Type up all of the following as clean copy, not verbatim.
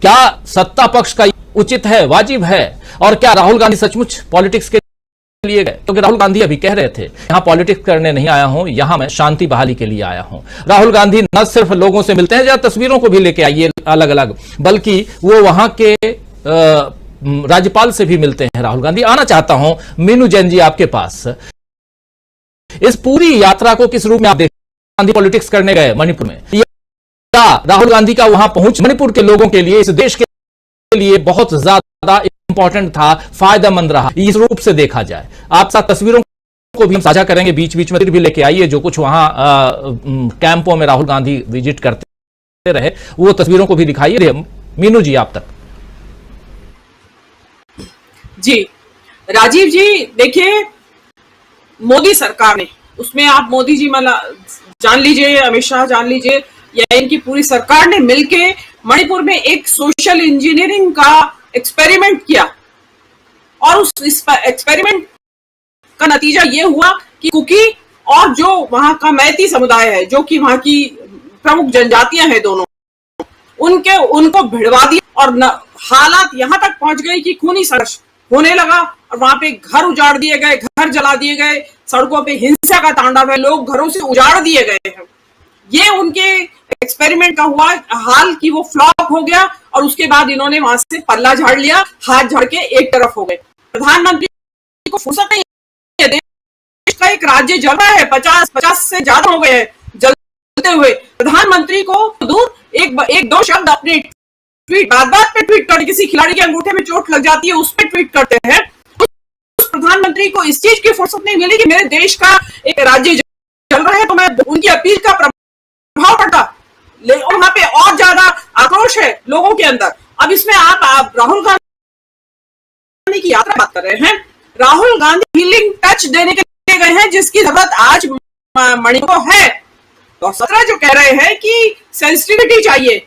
क्या सत्ता पक्ष का उचित है, वाजिब है? और क्या राहुल गांधी सचमुच पॉलिटिक्स के लिए गए? क्योंकि राहुल गांधी अभी कह रहे थे, यहां पॉलिटिक्स करने नहीं आया हूं, यहां मैं शांति बहाली के लिए आया हूं। राहुल गांधी न सिर्फ लोगों से मिलते हैं, जहां तस्वीरों को भी लेके आइए अलग अलग, बल्कि वो वहां के राज्यपाल से भी मिलते हैं। राहुल गांधी, आना चाहता हूं मीनू जैन जी आपके पास। इस पूरी यात्रा को किस रूप में आप देखते हैं? गांधी पॉलिटिक्स करने गए मणिपुर में, या राहुल गांधी का वहां पहुंच मणिपुर के लोगों के लिए, इस देश के लिए बहुत ज्यादा इंपॉर्टेंट था, फायदेमंद रहा, इस रूप से देखा जाए? आप साथ तस्वीरों को भी हम साझा करेंगे, बीच बीच में भी लेके आइए जो कुछ वहां कैंपों में राहुल गांधी विजिट करते रहे, वो तस्वीरों को भी दिखाइए। मीनू जी, आप तक। जी राजीव जी, देखिए मोदी सरकार ने, उसमें आप मोदी जी जान लीजिए, अमित शाह जान लीजिए, या इनकी पूरी सरकार ने मिलके मणिपुर में एक सोशल इंजीनियरिंग का एक्सपेरिमेंट किया। और उस एक्सपेरिमेंट का नतीजा ये हुआ कि कुकी और जो वहां का मैती समुदाय है, जो कि वहां की प्रमुख जनजातियां हैं दोनों, उनको भिड़वा दिया और हालात यहां तक पहुंच गई कि खूनी संघर्ष होने लगा और वहां पे घर उजाड़ दिए गए, घर जला दिए गए, सड़कों पे हिंसा का तांडव है, लोग घरों से उजाड़ दिए गए हैं। ये उनके एक्सपेरिमेंट का हुआ हाल कि वो फ्लॉप हो गया और उसके बाद इन्होंने वहां से पल्ला झाड़ लिया, हाथ झाड़ के एक तरफ हो गए। प्रधानमंत्री को फुर्सत नहीं है, देश का एक राज्य जल रहा है, 50 से ज्यादा हो गए हैं जलते हुए। प्रधानमंत्री को दूर एक दो शब्द अपने ट्वीट, बात पे ट्वीट करते, किसी खिलाड़ी के अंगूठे में चोट लग जाती है उस पर ट्वीट करते हैं। उस प्रधानमंत्री को इस चीज की फुर्सत नहीं मिली कि मेरे देश का एक राज्य चल रहा है, तो मैं उनकी अपील का प्रभाव पड़ता, वहां पे और ज्यादा आक्रोश है लोगों के अंदर। अब इसमें आप राहुल गांधी की यात्रा बात कर रहे हैं। राहुल गांधी हीलिंग टच देने के लिए गए हैं, जिसकी जरूरत आज मणिपुर को है। तो 17 जो कह रहे हैं कि सेंसिटिविटी चाहिए,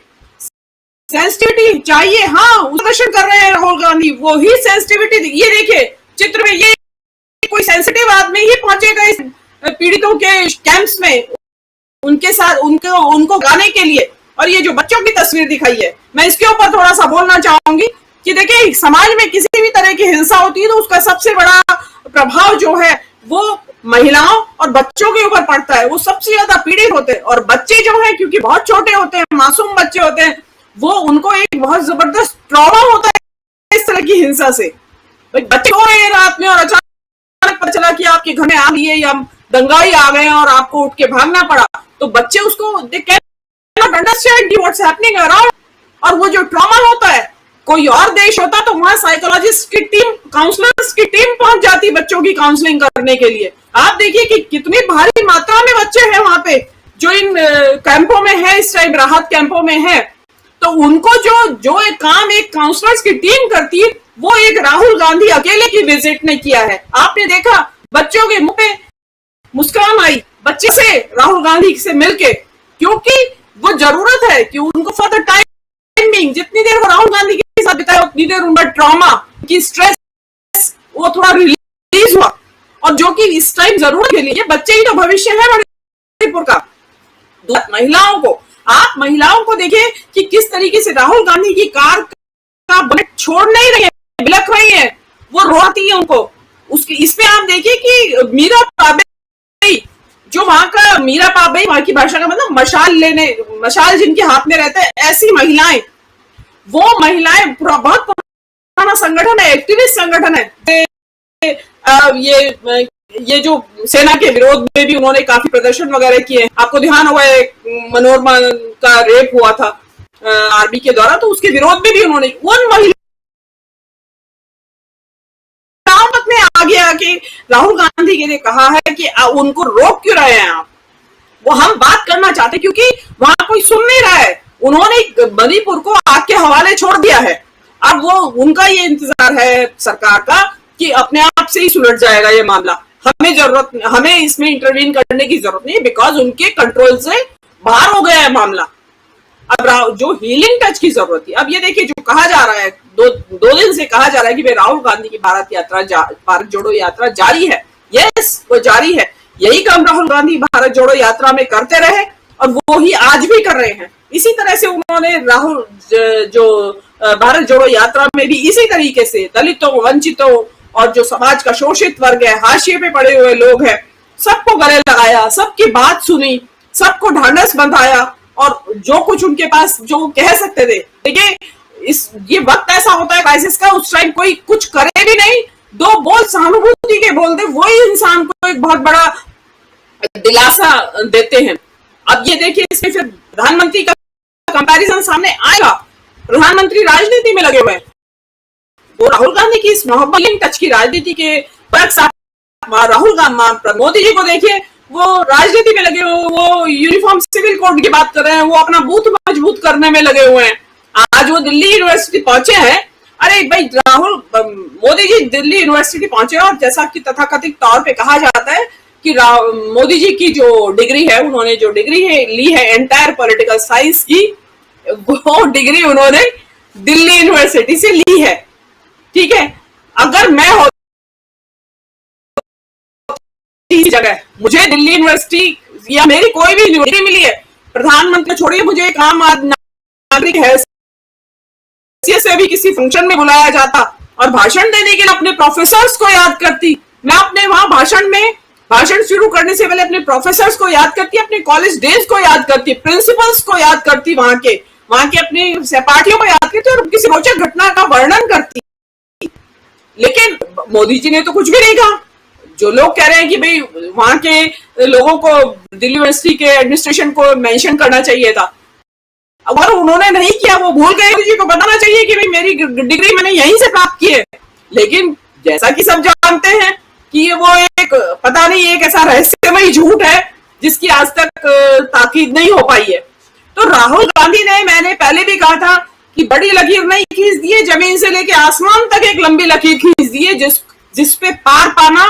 सेंसिटिविटी चाहिए, हाँ, प्रदर्शन कर रहे हैं राहुल गांधी, वो ही सेंसिटिविटी। ये देखिए चित्र में, ये कोई सेंसिटिव आदमी ही पहुंचेगा इस पीड़ितों के कैंप्स में, उनके साथ उनको गाने के लिए। और ये जो बच्चों की तस्वीर दिखाई है, मैं इसके ऊपर थोड़ा सा बोलना चाहूंगी कि देखिए, समाज में किसी भी तरह की हिंसा होती है तो उसका सबसे बड़ा प्रभाव जो है वो महिलाओं और बच्चों के ऊपर पड़ता है। वो सबसे ज्यादा पीड़ित होते हैं। और बच्चे जो है, क्योंकि बहुत छोटे होते हैं, मासूम बच्चे होते हैं, वो उनको एक बहुत जबरदस्त ट्रॉमा होता है इस तरह की हिंसा से। बच्चे सो रहे हैं रात में और अचानक पता चला कि आपके घर में आ गई है या दंगाई आ गए और आपको उठ के भागना पड़ा, तो बच्चे उसको they can not understand what's happening around. और वो जो ट्रॉमा होता है, कोई और देश होता तो वहां साइकोलॉजिस्ट की टीम, काउंसलर्स की टीम पहुंच जाती बच्चों की काउंसलिंग करने के लिए। आप देखिए कि कितनी भारी मात्रा में बच्चे हैं वहां पे जो इन कैंपों में है, इस टाइम राहत कैंपों में है। तो उनको जो एक काम एक काउंसलर्स की टीम करती है, वो एक राहुल गांधी अकेले की विजिट ने किया है। आपने देखा बच्चों के मुंह पे मुस्कान आई बच्चे से राहुल गांधी से मिलके, क्योंकि वो जरूरत है कि उनको फॉर द टाइमिंग, जितनी देर वो राहुल गांधी के साथ बिताया उतनी देर उनका ट्रॉमा की स्ट्रेस वो थोड़ा रिलीज हुआ। और जो कि इस टाइम जरूरत के लिए, बच्चे ही तो भविष्य है मणिपुर का। आप महिलाओं को देखिए कि किस तरीके से राहुल गांधी की कार का बुलेट छोड़ नहीं रही है, बिलख रही है, वो रोती है उनको। उसके इसमें आप देखिए कि मीरा पाबे, जो वहां का मीरा पाबे, वहां की भाषा का मतलब मशाल जिनके हाथ में रहता है, ऐसी महिलाएं, वो महिलाएं बहुत पुराना संगठन है, एक्टिविस्ट संगठन है। ये जो सेना के विरोध में भी उन्होंने काफी प्रदर्शन वगैरह किए। आपको ध्यान होगा मनोरमा का रेप हुआ था आर्मी के द्वारा, तो उसके विरोध में भी उन्होंने उन महिलाओं ने आगे आके राहुल गांधी के लिए कहा है कि उनको रोक क्यों रहे हैं आप। वो हम बात करना चाहते क्योंकि वहां कोई सुन नहीं रहा है। उन्होंने मणिपुर को आग के हवाले छोड़ दिया है। अब वो उनका ये इंतजार है सरकार का कि अपने आप से ही सुलझ जाएगा ये मामला, हमें इसमें इंटरवीन करने की जरूरत नहीं, बिकॉज उनके कंट्रोल से बाहर हो गया है मामला। अब जो हीलिंग टच की जरूरत है, अब ये देखिए जो कहा जा रहा है, दो दिन से कहा जा रहा है कि राहुल गांधी की भारत जोड़ो यात्रा जारी है। यस, वो जारी है। यही काम राहुल गांधी भारत जोड़ो यात्रा में करते रहे और वो ही आज भी कर रहे हैं। इसी तरह से उन्होंने राहुल जो भारत जोड़ो यात्रा में भी इसी तरीके से दलितों, वंचितों और जो समाज का शोषित वर्ग है, हाशिए पे पड़े हुए लोग हैं, सबको गले लगाया, सबकी बात सुनी, सबको ढांढस बंधाया और जो कुछ उनके पास जो कह सकते थे। देखिए ये वक्त ऐसा होता है क्राइसिस का, उस टाइम कोई कुछ करे भी नहीं, दो बोल सहानुभूति के बोल दे, वही इंसान को एक बहुत बड़ा दिलासा देते हैं। अब ये देखिए इसमें फिर प्रधानमंत्री का कंपैरिजन सामने आएगा। प्रधानमंत्री राजनीति में लगे हुए हैं, वो राहुल गांधी की इस मोहब्बत टच की राजनीति के राहुल गांधी मोदी जी को देखिए, वो राजनीति में लगे हुए, वो यूनिफॉर्म सिविल कोड की बात कर रहे हैं, वो अपना बूथ मजबूत करने में लगे हुए हैं। आज वो दिल्ली यूनिवर्सिटी पहुंचे हैं। अरे भाई राहुल मोदी जी दिल्ली यूनिवर्सिटी पहुंचे और जैसा कि तथाकथित तौर पे कहा जाता है कि मोदी जी की जो डिग्री है, उन्होंने जो डिग्री ली है एंटायर पॉलिटिकल साइंस की, वो डिग्री उन्होंने दिल्ली यूनिवर्सिटी से ली है। ठीक है, अगर मैं जगह मुझे दिल्ली यूनिवर्सिटी या मेरी कोई भी यूनिवर्सिटी मिली है, प्रधानमंत्री छोड़िए, मुझे एक आम नागरिक है से भी किसी फंक्शन में बुलाया जाता और भाषण देने के लिए अपने प्रोफेसर्स को याद करती, मैं अपने वहां भाषण शुरू करने से पहले अपने प्रोफेसर्स को याद करती, अपने कॉलेज डेज को याद करती, प्रिंसिपल्स को याद करती, वहां के अपने सहपाठियों को याद करती और किसी रोचक घटना का वर्णन करती। लेकिन मोदी जी ने तो कुछ भी नहीं कहा। जो लोग कह रहे हैं कि भाई वहां के लोगों को दिल्ली यूनिवर्सिटी के एडमिनिस्ट्रेशन को मेंशन करना चाहिए था, अगर उन्होंने नहीं किया, वो भूल गए, मोदी जी को बताना चाहिए कि भाई मेरी डिग्री मैंने यहीं से प्राप्त की है। लेकिन जैसा कि सब जानते हैं कि वो एक पता नहीं एक ऐसा रहस्यमयी झूठ है जिसकी आज तक ताकीद नहीं हो पाई है। तो राहुल गांधी ने, मैंने पहले भी कहा था कि बड़ी लकीर नहीं खींच दी है, जमीन से लेके आसमान तक एक लंबी लकीर खींच दी है, जिस पे पार पाना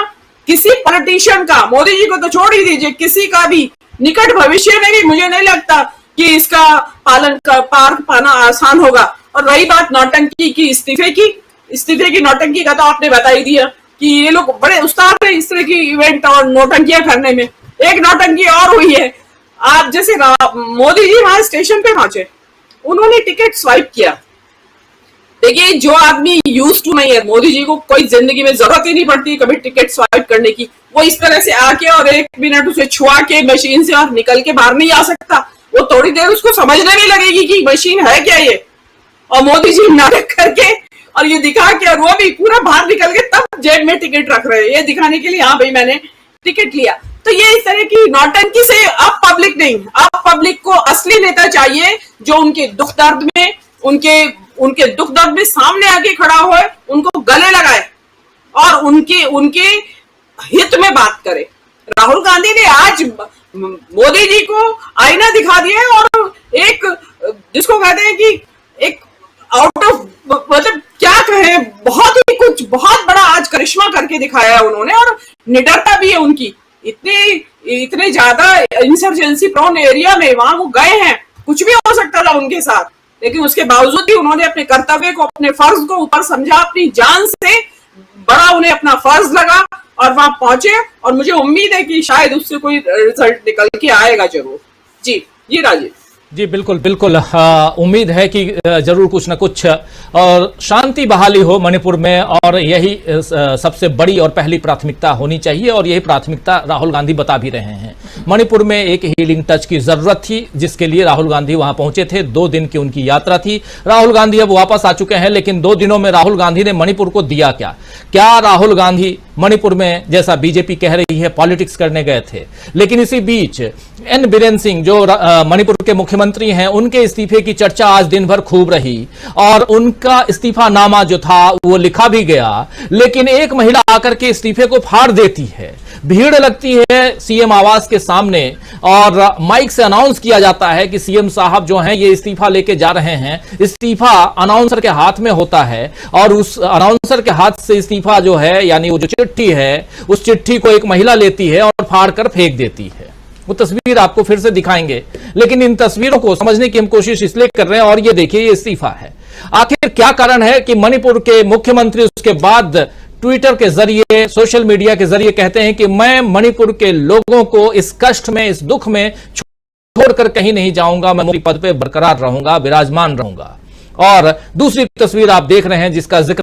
किसी पॉलिटिशियन का, मोदी जी को तो छोड़ ही दीजिए, किसी का भी निकट भविष्य में भी मुझे नहीं लगता कि इसका पार पाना आसान होगा। और रही बात नौटंकी की, इस्तीफे की नौटंकी का तो आपने बता ही दिया कि ये लोग बड़े उस्ताद हैं इस तरह की इवेंट और नौटंकियां करने में। एक नौटंकी और हुई है, आप जैसे मोदी जी वहां स्टेशन पे पहुंचे, उन्होंने टिकट स्वाइप किया। देखिए जो आदमी यूज टू नहीं है, मोदी जी को कोई जिंदगी में जरूरत ही नहीं पड़ती कभी टिकट स्वाइप करने की, वो इस तरह से आके और 1 मिनट उसे छुआ के मशीन से और निकल के बाहर नहीं आ सकता। वो थोड़ी देर उसको समझने नहीं लगेगी कि मशीन है क्या ये, और मोदी जी नाटक करके और ये दिखा के और वो भी पूरा बाहर निकल के तब जेब में टिकट रख रहे हैं, ये दिखाने के लिए हाँ भाई मैंने टिकट लिया। तो ये इस तरह की नौटंकी से अब पब्लिक नहीं, अब पब्लिक को असली नेता चाहिए जो उनके दुख दर्द में उनके दुख दर्द में सामने आके खड़ा हो, उनको गले लगाए और उनके हित में बात करे। राहुल गांधी ने आज मोदी जी को आईना दिखा दिया है और एक जिसको कहते हैं कि एक आउट ऑफ मतलब क्या कहे, बहुत बड़ा आज करिश्मा करके दिखाया है उन्होंने और निडरता भी है उनकी। इतने ज्यादा इंसर्जेंसी प्रोन एरिया में वहां वो गए हैं, कुछ भी हो सकता था उनके साथ, लेकिन उसके बावजूद भी उन्होंने अपने कर्तव्य को, अपने फर्ज को ऊपर समझा, अपनी जान से बड़ा उन्हें अपना फर्ज लगा और वहां पहुंचे और मुझे उम्मीद है कि शायद उससे कोई रिजल्ट निकल के आएगा जरूर। जी राजीव जी बिल्कुल बिल्कुल, उम्मीद है कि जरूर कुछ न कुछ और शांति बहाली हो मणिपुर में, और यही सबसे बड़ी और पहली प्राथमिकता होनी चाहिए और यही प्राथमिकता राहुल गांधी बता भी रहे हैं। मणिपुर में एक हीलिंग टच की जरूरत थी जिसके लिए राहुल गांधी वहां पहुंचे थे। 2 दिन की उनकी यात्रा थी। राहुल गांधी अब वापस आ चुके हैं, लेकिन 2 दिनों में राहुल गांधी ने मणिपुर को दिया क्या राहुल गांधी मणिपुर में जैसा बीजेपी कह रही है पॉलिटिक्स करने गए थे? लेकिन इसी बीच एन बीरेन सिंह जो मणिपुर के मुख्यमंत्री हैं, उनके इस्तीफे की चर्चा आज दिन भर खूब रही और उनका इस्तीफानामा जो था वो लिखा भी गया, लेकिन एक महिला आकर के इस्तीफे को फाड़ देती है। भीड़ लगती है सीएम आवास के सामने और माइक से अनाउंस किया जाता है कि सीएम साहब जो हैं ये इस्तीफा लेके जा रहे हैं। इस्तीफा अनाउंसर के हाथ में होता है और उस अनाउंसर के हाथ से इस्तीफा जो है, यानी वो जो चिट्ठी है, उस चिट्ठी को एक महिला लेती है और फाड़ कर फेंक देती है। वो तस्वीर आपको फिर से दिखाएंगे, लेकिन इन तस्वीरों को समझने की हम कोशिश इसलिए कर रहे हैं। और ये देखिए, ये इस्तीफा है। आखिर क्या कारण है कि मणिपुर के मुख्यमंत्री उसके बाद ट्विटर के जरिए, सोशल मीडिया के जरिए कहते हैं कि मैं मणिपुर के लोगों को इस कष्ट में, इस दुख में छोड़कर कहीं नहीं जाऊंगा, मैं मोदी पद पे बरकरार रहूंगा, विराजमान रहूंगा। और दूसरी तस्वीर आप देख रहे हैं जिसका जिक्र